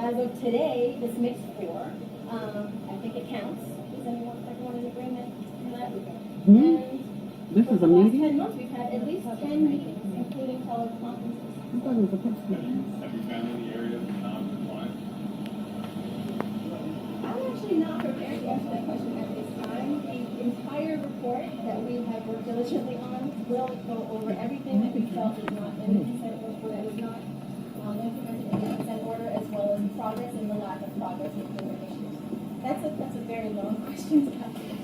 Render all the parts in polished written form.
as of today, this makes 4. I think it counts. Is everyone in agreement on that? And This for is the a last meeting? 10 months, we've had at least 10 meetings, including teleconferences. I thought it was a post meeting. Have you found any areas of non-compliance? I'm actually not prepared to answer that question at this time. The entire report that we have worked diligently on will go over everything that we felt is not in the consent order, that was not implemented in the consent order, as well as progress and the lack of progress in different issues. That's a very long question to answer.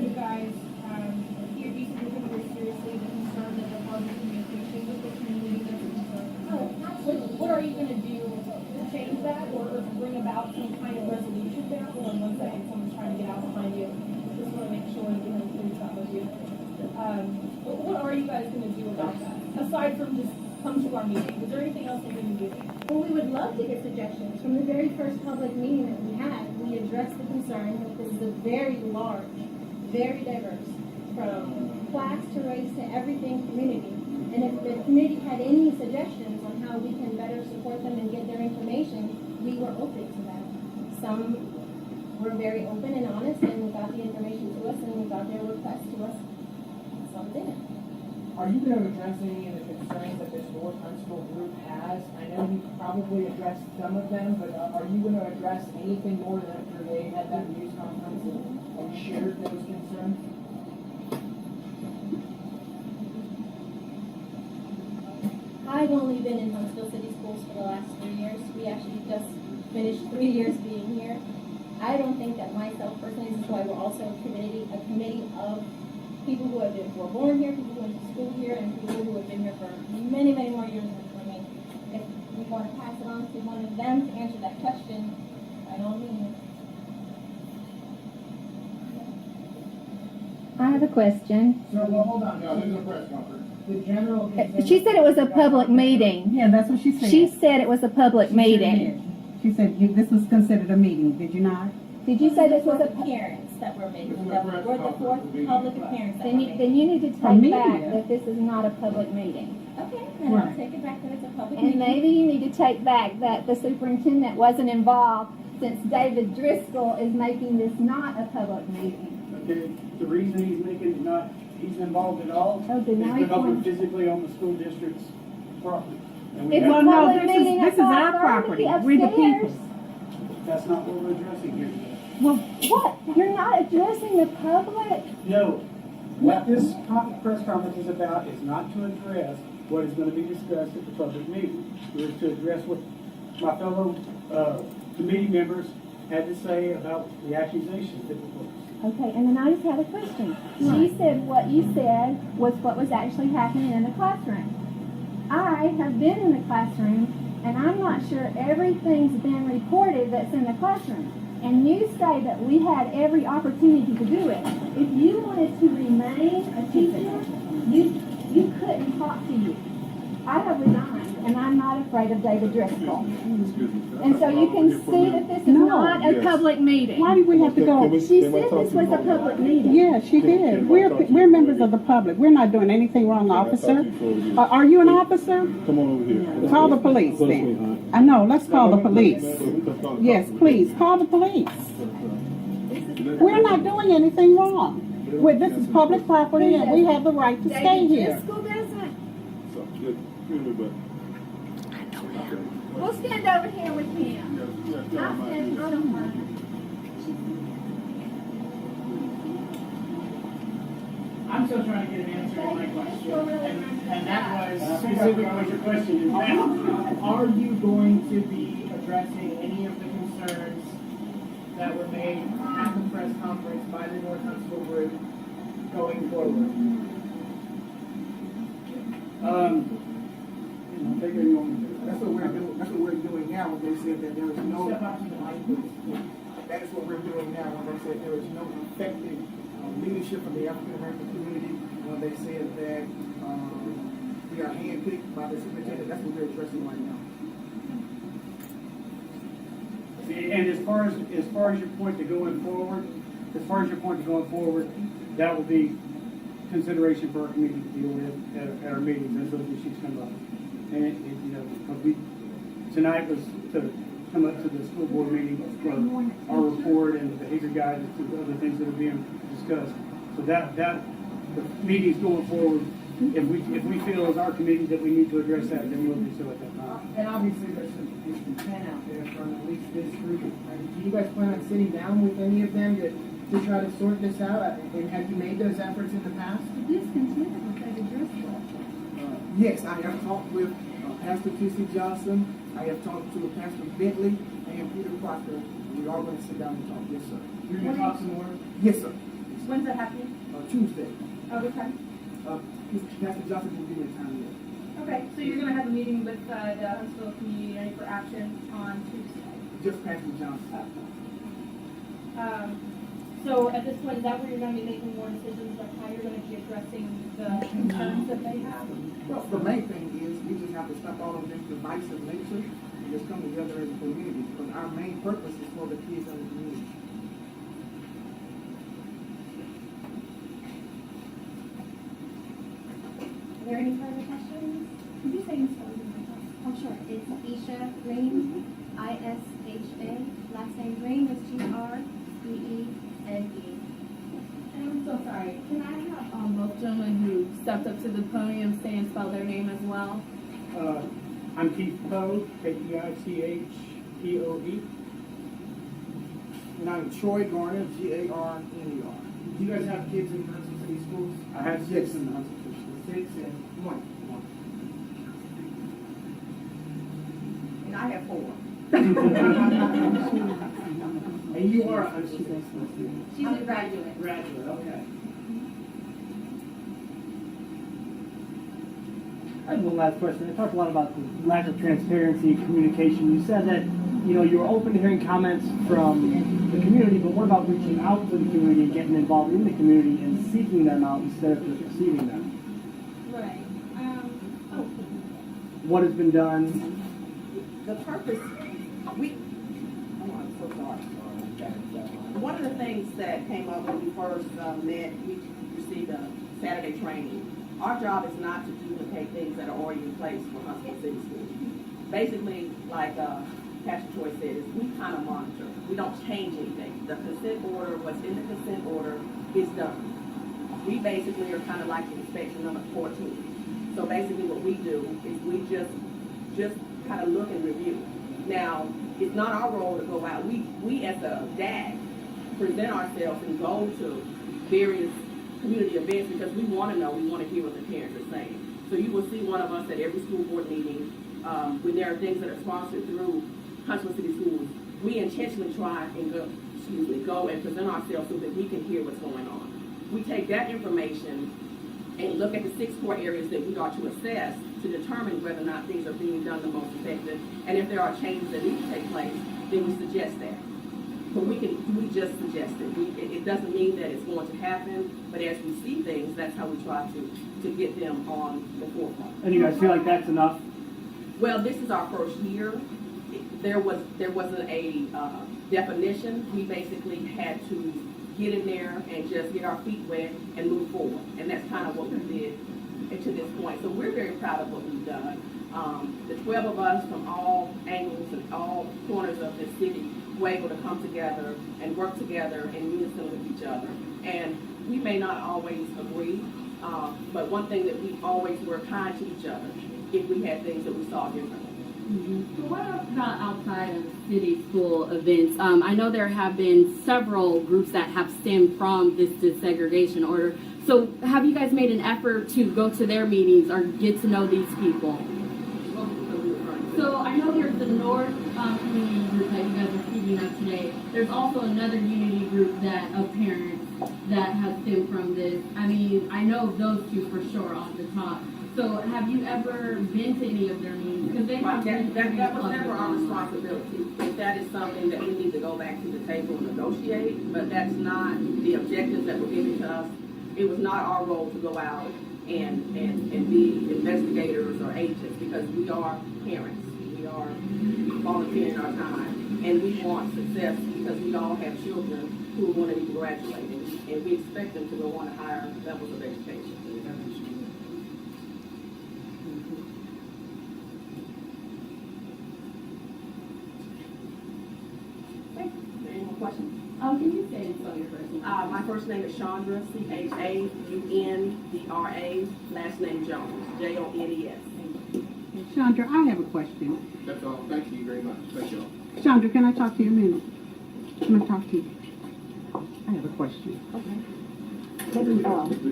You guys, here you can take very seriously the concern that the public communication with the community that's concerned. Oh, absolutely. What are you going to do to change that or to bring about some kind of resolution there? Hold on one second. Someone's trying to get out behind you. Just want to make sure that it's not with you. What are you guys going to do about that? Aside from just come to our meeting, is there anything else you're going to do? Well, we would love to get suggestions. From the very first public meeting that we had, we addressed the concern that this is a very large, very diverse, from class to race to everything community. And if the committee had any suggestions on how we can better support them and get their information, we were open to that. Some were very open and honest and got the information to us and got their requests to us. Some didn't. Are you going to address any of the concerns that this North Huntsville group has? I know you probably addressed some of them, but are you going to address anything more than after they had that news conference and shared those concerns? I've only been in Huntsville City Schools for the last 3 years. We actually just finished 3 years being here. I don't think that myself personally, this is why we're also a committee of people who were born here, people who went to school here, and people who have been here for many, many more years than for me. If we want to pass it on to one of them to answer that question, by all means. I have a question. So, well, hold on. No, this is a press conference. The general consensus- She said it was a public meeting. Yeah, that's what she said. She said it was a public meeting. She said this was considered a meeting, did you not? Did you say this was a? Appearance that we're making, This is that a press we're the fourth conference. public appearance that Then we're you, making. then you need to A take media. back that this is not a public meeting. Okay, then I'll take it back that it's a public And meeting. maybe you need to take back that the superintendent wasn't involved, since David Driscoll is making this not a public meeting. Okay, the reason he's making it not, he's involved at all, Oh, is then now he's because we're going. physically on the school district's property. And we It's have, a Well, no, public this is- meeting. this is our property. We're the people. that's not what we're addressing here. Well, what? You're not addressing the public? No, what this press conference is about is not to address what is going to be discussed at the public meeting. It is to address what my fellow committee members had to say about the accusations that were posed. Okay, and then I just had a question. She said what you said was what was actually happening in the classroom. I have been in the classroom, and I'm not sure everything's been reported that's in the classroom. And you say that we had every opportunity to do it. If you wanted to remain a teacher, you couldn't talk to you. I have resigned, and I'm not afraid of David Driscoll. Excuse me. And so you can see that this is No. not a Yes. public meeting. Why do we have to go? She said this was a public meeting. Yeah, she did. We're members of the public. We're not doing anything wrong, officer. Are you an officer? Come on over here. Call the police then. I know, let's call the police. Yes, please, call the police. We're not doing anything wrong. This is public property and we have the right to stay here. Driscoll doesn't. So, good. Excuse me, but. We'll stand over here with him. Yes, I'll tell him I stand, do. I don't mind. I'm still trying to get an answer to my question, and that was specifically what your question is now. Are you going to be addressing any of the concerns that were made at the press conference by the North Huntsville group going forward? That's what we're doing. That's what we're doing now. When they said that there is no. Step up to the mic, please. That is what we're doing now. When they said there is no effective leadership from the African American community. When they said that we are handpicked by the superintendent. That's what we're addressing right now. And as far as your point to going forward, that will be consideration for our committee to deal with at our meetings as those issues come up. And you know, because tonight was to come up to the school board meeting for our report and the behavior guidance and other things that are being discussed. So that the meetings going forward, if we feel as our committee that we need to address that, then we'll do so at that time. And obviously, there's some intent out there from at least this group. Do you guys plan on sitting down with any of them to try to sort this out? And have you made those efforts in the past? Yes, I have talked with Pastor T.C. Johnson, I have talked to Pastor Bentley, and Peter Proctor. We are going to sit down and talk. Yes, sir. You're going to talk some more? Yes, sir. When's that happening? Tuesday. What time? Pastor Johnson will give me a time yet. Okay, so you're gonna have a meeting with the Huntsville Community United for Action on Tuesday. Just Pastor Johnson. So at this point, is that where you're gonna be making more decisions of how you're gonna be addressing the concerns that they have? Well, the main thing is we just have to stop all of this divisive nature and just come together as a community, because our main purpose is for the kids of the community. Are there any further questions? Could you say your name? Oh, sure. It's Isha Green, I-S-H-A. Last name Green is G-R-E-E-N-E. I'm so sorry. Can I have both gentlemen who stepped up to the podium say and spell their name as well? I'm Keith Poe, K-E-I-T-H-P-O-E. And I'm Troy Garner, G-A-R-N-E-R. Do you guys have kids in Huntsville City Schools? I have 6 in the Huntsville. 6 and 1. And I have 4. And you are a Huntsville. She's a graduate. Graduate, okay. I have one last question. I talked a lot about the lack of transparency and communication. You said that, you know, you were open to hearing comments from the community, but what about reaching out to the community and getting involved in the community and seeking them out instead of just receiving them? Right. What has been done? The purpose, one of the things that came up when we first met, we received a Saturday training. Our job is not to duplicate things that are already in place for Huntsville City Schools. Basically, like Pastor Troy said, is we kind of monitor. We don't change anything. The consent order, what's in the consent order is done. We basically are kind of like the inspection number 14. So basically what we do is we just kind of look and review. Now, it's not our role to go out. We as a DAC present ourselves and go to various community events because we want to know, we want to hear what the parents are saying. So you will see one of us at every school board meeting. When there are things that are sponsored through Huntsville City Schools, we intentionally try and go and present ourselves so that we can hear what's going on. We take that information and look at the 6 core areas that we are to assess to determine whether or not things are being done the most effective. And if there are changes that need to take place, then we suggest that. But we just suggest it. It doesn't mean that it's going to happen, but as we see things, that's how we try to get them on the forefront. And you guys feel like that's enough? Well, this is our first year. There wasn't a definition. We basically had to get in there and just get our feet wet and move forward. And that's kind of what we did to this point. So we're very proud of what we've done. The 12 of us from all angles and all corners of this city were able to come together and work together in unison with each other. And we may not always agree, but one thing that we always were kind to each other if we had things that we saw differently. So what about outside of city school events? I know there have been several groups that have stemmed from this desegregation order. So have you guys made an effort to go to their meetings or get to know these people? So I know there's the North community group that you guys are speaking of today. There's also another unity group of parents that has stemmed from this. I mean, I know of those two for sure off the top. So have you ever been to any of their meetings? Because they have that was never our responsibility. If that is something that we need to go back to the table and negotiate, but that's not the objectives that were given to us. It was not our role to go out and be investigators or agents because we are parents. We are volunteering our time. And we want success because we all have children who are going to be graduating. And we expect them to go on to higher levels of education. first name is Chandra, Chaundra, last name Jones, Jones. Chandra, I have a question. That's all. Thank you very much. Thank you all. Chandra, can I talk to you a minute? Can I talk to you? I have a question. This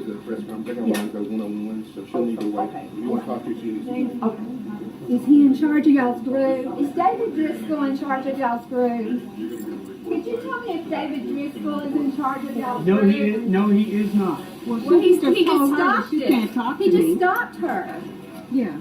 is a press conference. I don't want to go one-on-one, so she'll need to wait. If you want to talk to her, she needs to wait. Is he in charge of y'all's group? Is David Driscoll in charge of y'all's group? Could you tell me if David Driscoll is in charge of y'all's No, group? he is not. Well, he just told her that stopped she it. can't talk to He just me. stopped her. Yeah.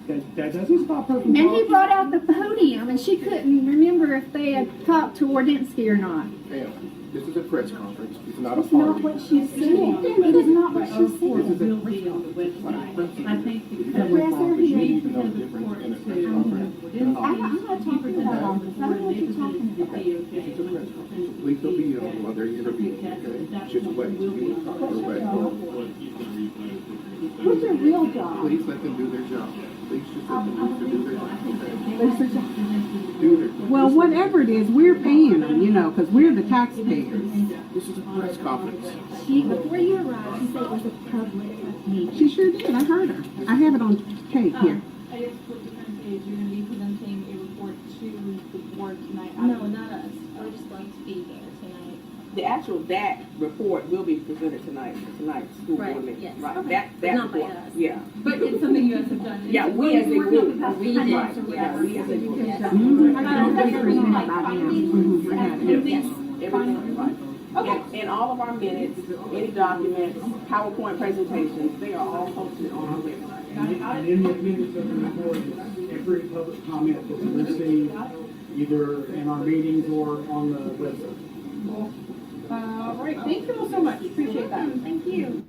That doesn't stop her from And he talking. brought out the podium, and she couldn't remember if they had talked to Ordinsky or not. Ma'am, this is a press conference. It's not a That's not party. what she said. It is not what she This said. is a will be on the website. I think If you because have The a press are conference, you here. need to know the difference in a press conference and an I'm audience. not talking about all this. I don't know what you're talking about. This is a press conference. Please don't be yelling while they're interviewing, okay? Just wait. You need to talk to her back. What's your real job? Please let them do their job. Please just let them do their job, okay? But it's a job. Do their Well, whatever it is, we're paying them, you know, because we're the taxpayers. This is a press conference. Before you arrived, she said it was a public meeting. She sure did. I heard her. I have it on tape here. I guess what you're trying to say is you're going to be presenting a report to the board tonight. No, not us. I would just like to be there tonight. The actual DAC report will be presented tonight's school Right, board meeting. yes. Right, Okay. that But not by report. us. Yeah. But it's something you guys have done. Yeah, we as a group. We Right, did, yeah, we as a group. yes. Mm-hmm. I got it presented by now. Mm-hmm. I got it. Everything, right. Okay. And all of our minutes, any documents, PowerPoint presentations, they are all posted on our website. And in the minutes of the report is every public comment that we receive, either in our meetings or on the website. All right. Thank you all so much. Appreciate that. Thank you.